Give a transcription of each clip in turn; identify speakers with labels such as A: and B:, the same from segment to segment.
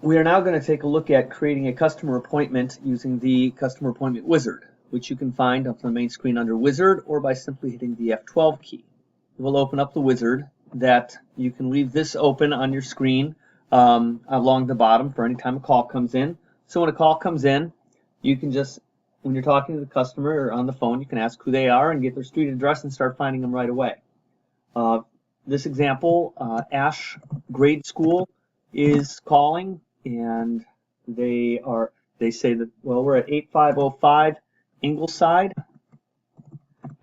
A: We are now going to take a look at creating a customer appointment using the Customer Appointment Wizard, which you can find up on the main screen under Wizard or by simply hitting the F12 key. It will open up the wizard that you can leave this open on your screen along the bottom for any time a call comes in. So when a call comes in, you can just, when you're talking to the customer or on the phone, you can ask who they are and get their street address and start finding them right away. This example, Ash Grade School is calling, and they say that, well, we're at 8505 Ingleside.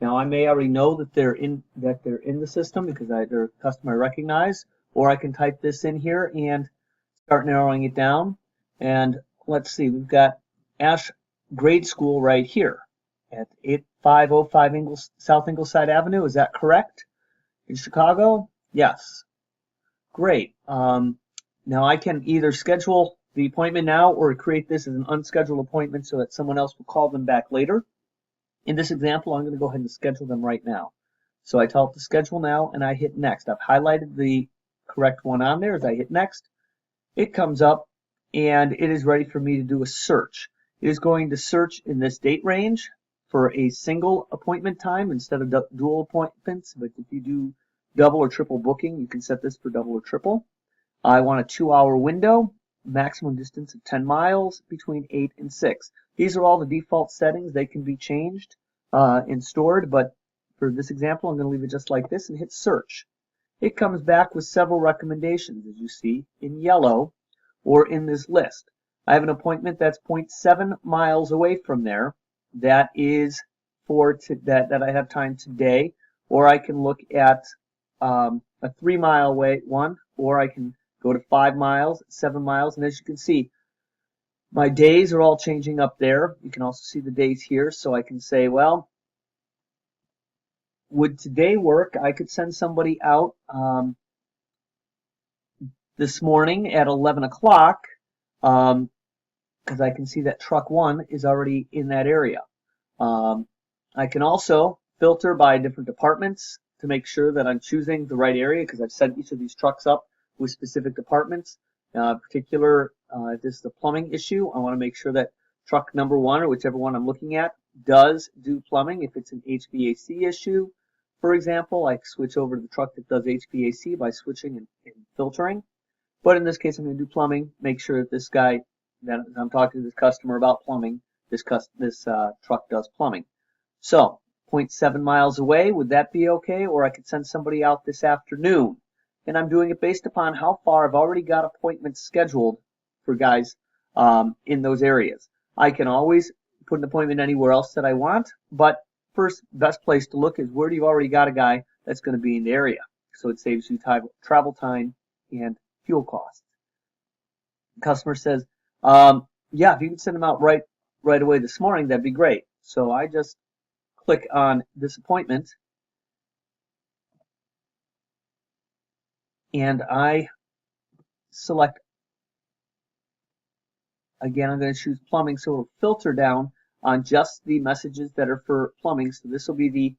A: Now I may already know that they're in the system because they're a customer I recognize, or I can type this in here and start narrowing it down. And let's see, we've got Ash Grade School right here at 8505 South Ingleside Avenue. Is that correct? In Chicago? Yes. Great. Now I can either schedule the appointment now or create this as an unscheduled appointment so that someone else will call them back later. In this example, I'm going to go ahead and schedule them right now. So I tell it to schedule now and I hit next. I've highlighted the correct one on there. As I hit next, it comes up and it is ready for me to do a search. It is going to search in this date range for a single appointment time instead of dual appointments. But if you do double or triple booking, you can set this for double or triple. I want a 2-hour window, maximum distance of 10 miles, between 8 and 6. These are all the default settings. They can be changed and stored, but for this example, I'm going to leave it just like this and hit search. It comes back with several recommendations, as you see, in yellow or in this list. I have an appointment that's 0.7 miles away from there. That is for that I have time today, or I can look at a 3-mile away one, or I can go to 5 miles, 7 miles, and as you can see, my days are all changing up there. You can also see the days here, so I can say, well, would today work? I could send somebody out this morning at 11 o'clock because I can see that truck 1 is already in that area. I can also filter by different departments to make sure that I'm choosing the right area because I've set each of these trucks up with specific departments. If this is a plumbing issue, I want to make sure that truck number 1 or whichever one I'm looking at does do plumbing. If it's an HVAC issue, for example, I switch over to the truck that does HVAC by switching and filtering. But in this case, I'm going to do plumbing. Make sure that this guy that I'm talking to this customer about plumbing, this truck does plumbing. So 0.7 miles away, would that be okay? Or I could send somebody out this afternoon. And I'm doing it based upon how far I've already got appointments scheduled for guys in those areas. I can always put an appointment anywhere else that I want, but first best place to look is where do you already got a guy that's going to be in the area. So it saves you travel time and fuel costs. The customer says, yeah, if you can send them out right away this morning, that'd be great. So I just click on this appointment and I select, again, I'm going to choose plumbing, so it'll filter down on just the messages that are for plumbing. So this will be the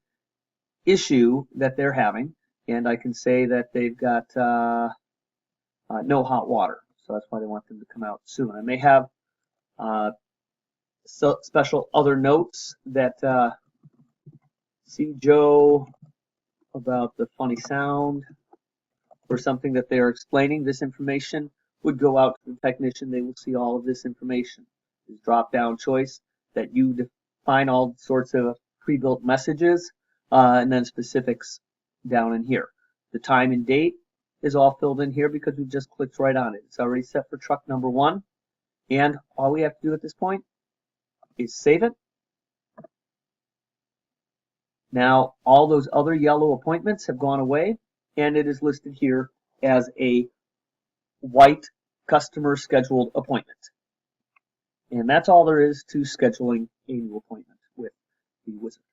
A: issue that they're having, and I can say that they've got no hot water, so that's why they want them to come out soon. I may have special other notes that see Joe about the funny sound or something that they're explaining. This information would go out to the technician. They will see all of this information. This drop-down choice that you define all sorts of pre-built messages and then specifics down in here. The time and date is all filled in here because we just clicked right on it. It's already set for truck number 1, and all we have to do at this point is save it. Now all those other yellow appointments have gone away, and it is listed here as a white customer scheduled appointment. And that's all there is to scheduling a new appointment with the Wizard.